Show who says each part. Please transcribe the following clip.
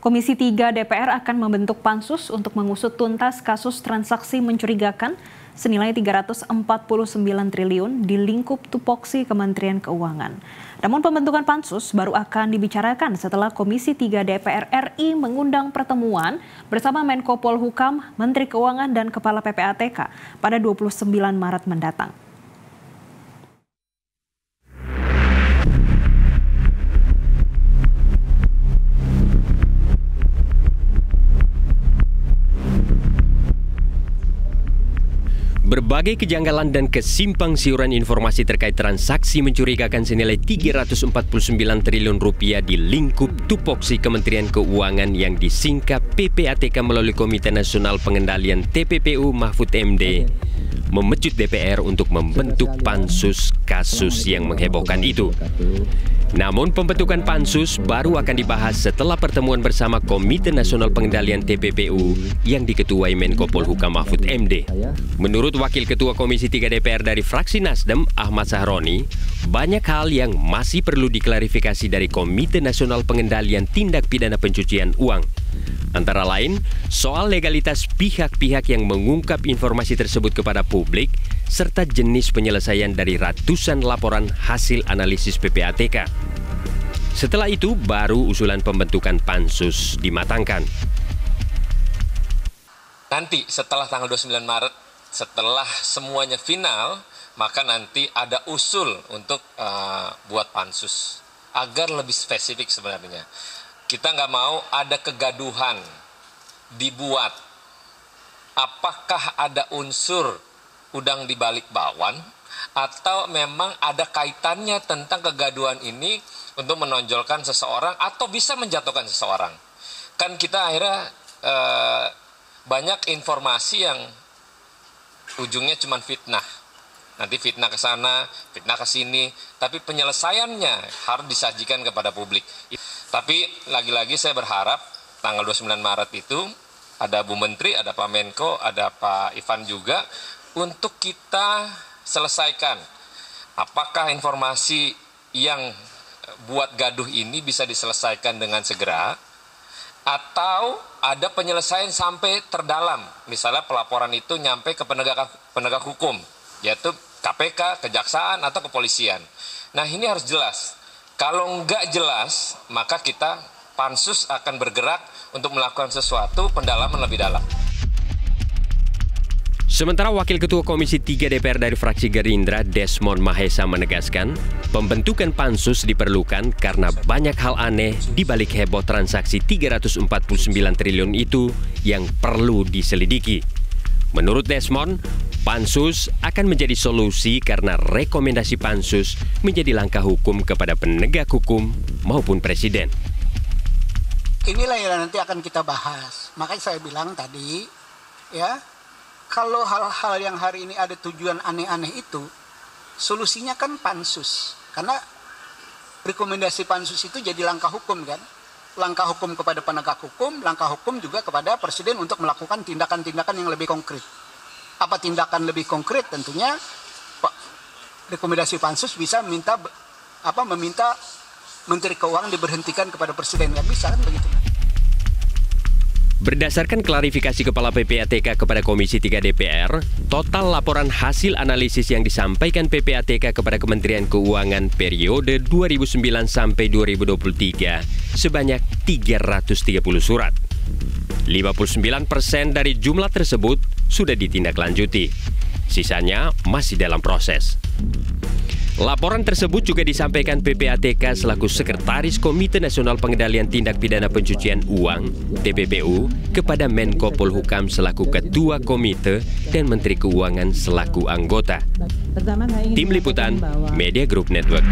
Speaker 1: Komisi 3 DPR akan membentuk pansus untuk mengusut tuntas kasus transaksi mencurigakan senilai 349 triliun di lingkup tupoksi Kementerian Keuangan. Namun pembentukan pansus baru akan dibicarakan setelah Komisi 3 DPR RI mengundang pertemuan bersama Menko Polhukam, Menteri Keuangan dan Kepala PPATK pada 29 Maret mendatang.
Speaker 2: Berbagai kejanggalan dan kesimpang siuran informasi terkait transaksi mencurigakan senilai 349 triliun rupiah di lingkup tupoksi Kementerian Keuangan yang disingkap PPATK melalui Komite Nasional Pengendalian TPPU Mahfud MD memecut DPR untuk membentuk pansus kasus yang menghebohkan itu. Namun pembentukan pansus baru akan dibahas setelah pertemuan bersama Komite Nasional Pengendalian TPPU yang diketuai Menko Polhukam Mahfud MD. Menurut Wakil Ketua Komisi 3 DPR dari fraksi Nasdem, Ahmad Sahroni, banyak hal yang masih perlu diklarifikasi dari Komite Nasional Pengendalian Tindak Pidana Pencucian Uang. Antara lain, soal legalitas pihak-pihak yang mengungkap informasi tersebut kepada publik, serta jenis penyelesaian dari ratusan laporan hasil analisis PPATK. Setelah itu, baru usulan pembentukan pansus dimatangkan.
Speaker 3: Nanti setelah tanggal 29 Maret, setelah semuanya final, maka nanti ada usul untuk buat pansus. Agar lebih spesifik sebenarnya. Kita nggak mau ada kegaduhan dibuat. Apakah ada unsur udang di balik bakwan atau memang ada kaitannya tentang kegaduhan ini untuk menonjolkan seseorang atau bisa menjatuhkan seseorang. Kan kita akhirnya banyak informasi yang ujungnya cuma fitnah. Nanti fitnah ke sana, fitnah ke sini, tapi penyelesaiannya harus disajikan kepada publik. Tapi lagi-lagi saya berharap tanggal 29 Maret itu ada Bu Menteri, ada Pak Menko, ada Pak Ivan juga untuk kita selesaikan apakah informasi yang buat gaduh ini bisa diselesaikan dengan segera atau ada penyelesaian sampai terdalam. Misalnya pelaporan itu nyampe ke penegak hukum, yaitu KPK, Kejaksaan, atau Kepolisian. Nah ini harus jelas. Kalau nggak jelas, maka kita pansus akan bergerak untuk melakukan sesuatu pendalaman lebih dalam.
Speaker 2: Sementara Wakil Ketua Komisi 3 DPR dari fraksi Gerindra, Desmond Mahesa menegaskan, pembentukan pansus diperlukan karena banyak hal aneh di balik heboh transaksi 349 triliun itu yang perlu diselidiki. Menurut Desmond, pansus akan menjadi solusi karena rekomendasi pansus menjadi langkah hukum kepada penegak hukum maupun presiden.
Speaker 4: Inilah yang nanti akan kita bahas. Makanya saya bilang tadi, ya, kalau hal-hal yang hari ini ada tujuan aneh-aneh itu, solusinya kan pansus. Karena rekomendasi pansus itu jadi langkah hukum kan. Langkah hukum kepada penegak hukum, langkah hukum juga kepada presiden untuk melakukan tindakan-tindakan yang lebih konkret. Apa tindakan lebih konkret? Tentunya rekomendasi pansus bisa meminta Menteri Keuangan diberhentikan kepada presiden. Nggak bisa kan begitu.
Speaker 2: Berdasarkan klarifikasi Kepala PPATK kepada Komisi 3 DPR, total laporan hasil analisis yang disampaikan PPATK kepada Kementerian Keuangan periode 2009 sampai 2023 sebanyak 330 surat. 59% dari jumlah tersebut sudah ditindaklanjuti. Sisanya masih dalam proses. Laporan tersebut juga disampaikan PPATK selaku Sekretaris Komite Nasional Pengendalian Tindak Pidana Pencucian Uang (TPPU) kepada Menko Polhukam selaku Ketua Komite dan Menteri Keuangan selaku anggota. Tim Liputan Media Group Network.